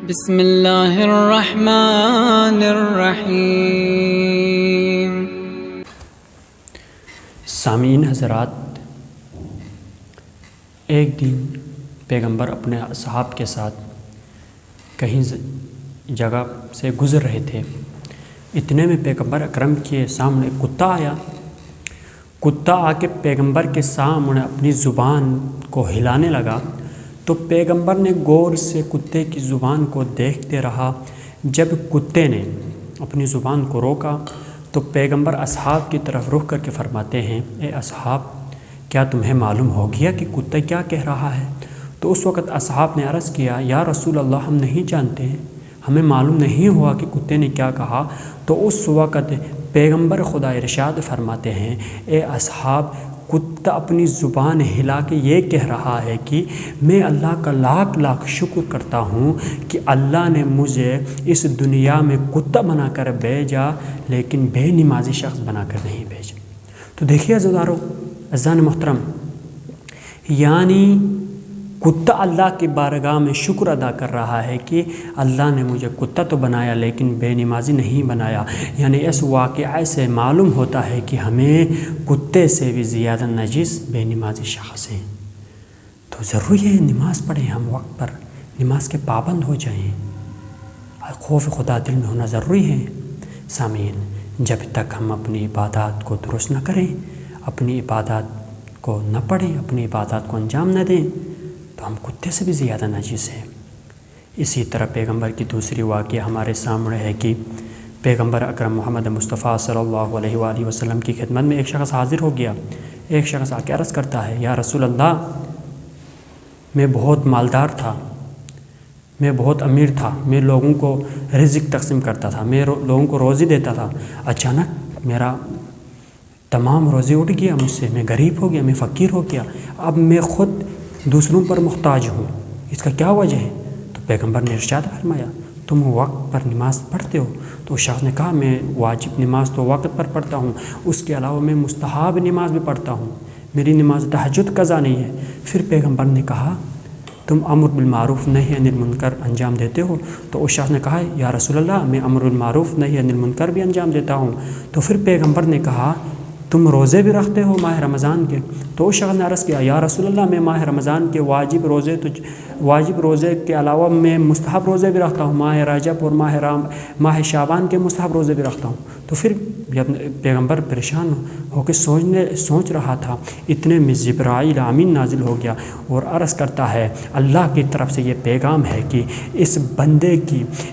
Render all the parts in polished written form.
بسم اللہ الرحمن الرحیم۔ سامعین حضرات، ایک دن پیغمبر اپنے اصحاب کے ساتھ کہیں جگہ سے گزر رہے تھے۔ اتنے میں پیغمبر اکرم کے سامنے کتا آیا۔ کتا آ کے پیغمبر کے سامنے اپنی زبان کو ہلانے لگا تو پیغمبر نے غور سے کتے کی زبان کو دیکھتے رہا۔ جب کتے نے اپنی زبان کو روکا تو پیغمبر اصحاب کی طرف رخ کر کے فرماتے ہیں، اے اصحاب، کیا تمہیں معلوم ہو گیا کہ کتا کیا کہہ رہا ہے؟ تو اس وقت اصحاب نے عرض کیا، یا رسول اللہ، ہم نہیں جانتے ہیں، ہمیں معلوم نہیں ہوا کہ کتے نے کیا کہا۔ تو اس وقت پیغمبر خدا ارشاد فرماتے ہیں، اے اصحاب، کتا اپنی زبان ہلا کے یہ کہہ رہا ہے کہ میں اللہ کا لاکھ لاکھ شکر کرتا ہوں کہ اللہ نے مجھے اس دنیا میں کتا بنا کر بھیجا، لیکن بے نمازی شخص بنا کر نہیں بھیجا۔ تو دیکھیے عزیزانو، عزیزان محترم، یعنی کتا اللہ کی بارگاہ میں شکر ادا کر رہا ہے کہ اللہ نے مجھے کتا تو بنایا لیکن بے نمازی نہیں بنایا۔ یعنی اس واقعے سے معلوم ہوتا ہے کہ ہمیں کتے سے بھی زیادہ نجس بے نمازی شخص ہیں۔ تو ضروری ہے نماز پڑھیں، ہم وقت پر نماز کے پابند ہو جائیں، خوف خدا دل میں ہونا ضروری ہے۔ سامعین، جب تک ہم اپنی عبادات کو درست نہ کریں، اپنی عبادات کو نہ پڑھیں، اپنی عبادات کو انجام نہ دیں، تو ہم کتے سے بھی زیادہ نجس ہیں۔ اسی طرح پیغمبر کی دوسری واقعہ ہمارے سامنے ہے کہ پیغمبر اکرم محمد مصطفیٰ صلی اللہ علیہ وآلہ وسلم کی خدمت میں ایک شخص حاضر ہو گیا۔ ایک شخص آ کے عرض کرتا ہے، یا رسول اللہ، میں بہت مالدار تھا، میں بہت امیر تھا، میں لوگوں کو رزق تقسیم کرتا تھا، میں لوگوں کو روزی دیتا تھا، اچانک میرا تمام روزی اٹھ گیا مجھ سے، میں غریب ہو گیا، میں فقیر ہو گیا، اب میں خود دوسروں پر محتاج ہوں، اس کا کیا وجہ ہے؟ تو پیغمبر نے ارشاد فرمایا، تم وقت پر نماز پڑھتے ہو؟ تو اس شخص نے کہا، میں واجب نماز تو وقت پر پڑھتا ہوں، اس کے علاوہ میں مستحب نماز بھی پڑھتا ہوں، میری نماز تہجد قضا نہیں ہے۔ پھر پیغمبر نے کہا، تم امر بالمعروف نہی عن المنکر انجام دیتے ہو؟ تو اس شخص نے کہا، یا رسول اللہ، میں امر بالمعروف نہی عن المنکر بھی انجام دیتا ہوں۔ تو پھر پیغمبر نے کہا، تم روزے بھی رکھتے ہو ماہ رمضان کے؟ تو اس شخص نے عرض کیا، یا رسول اللہ، میں ماہ رمضان کے واجب روزے کے علاوہ میں مستحب روزے بھی رکھتا ہوں، ماہ رجب اور ماہ شعبان کے مستحب روزے بھی رکھتا ہوں۔ تو پھر پیغمبر پریشان ہو کے سوچ رہا تھا، اتنے میں جبرائیل امین نازل ہو گیا اور عرض کرتا ہے، اللہ کی طرف سے یہ پیغام ہے کہ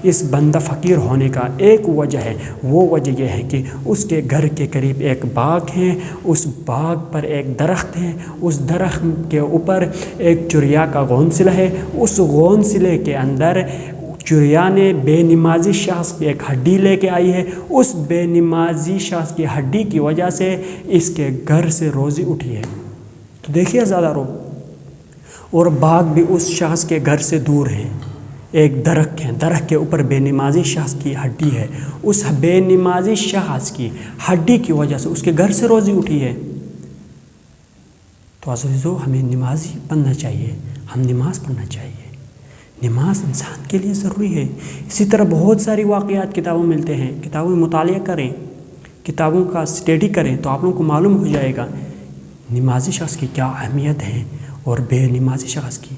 اس بندہ فقیر ہونے کا ایک وجہ ہے، وہ وجہ یہ ہے کہ اس کے گھر کے قریب ایک باغ ہے، اس باغ پر ایک درخت ہے، اس درخت کے اوپر ایک چڑیا کا گھونسلہ ہے، اس گھونسلے کے اندر چڑیا نے بے نمازی شخص کی ایک ہڈی لے کے آئی ہے، اس بے نمازی شخص کی ہڈی کی وجہ سے اس کے گھر سے روزی اٹھی ہے۔ تو دیکھیے زیادہ اور باغ بھی اس شخص کے گھر سے دور ہے، ایک درخت ہے، درخت کے اوپر بے نمازی شخص کی ہڈی ہے، اس بے نمازی شخص کی ہڈی کی وجہ سے اس کے گھر سے روزی اٹھی ہے۔ تو عزیزو، ہمیں نمازی بننا چاہیے، ہم نماز پڑھنا چاہیے، نماز انسان کے لیے ضروری ہے۔ اسی طرح بہت ساری واقعات کتابوں میں ملتے ہیں، کتابوں میں مطالعہ کریں، کتابوں کا اسٹڈی کریں تو آپ لوگوں کو معلوم ہو جائے گا نمازی شخص کی کیا اہمیت ہے اور بے نمازی شخص کی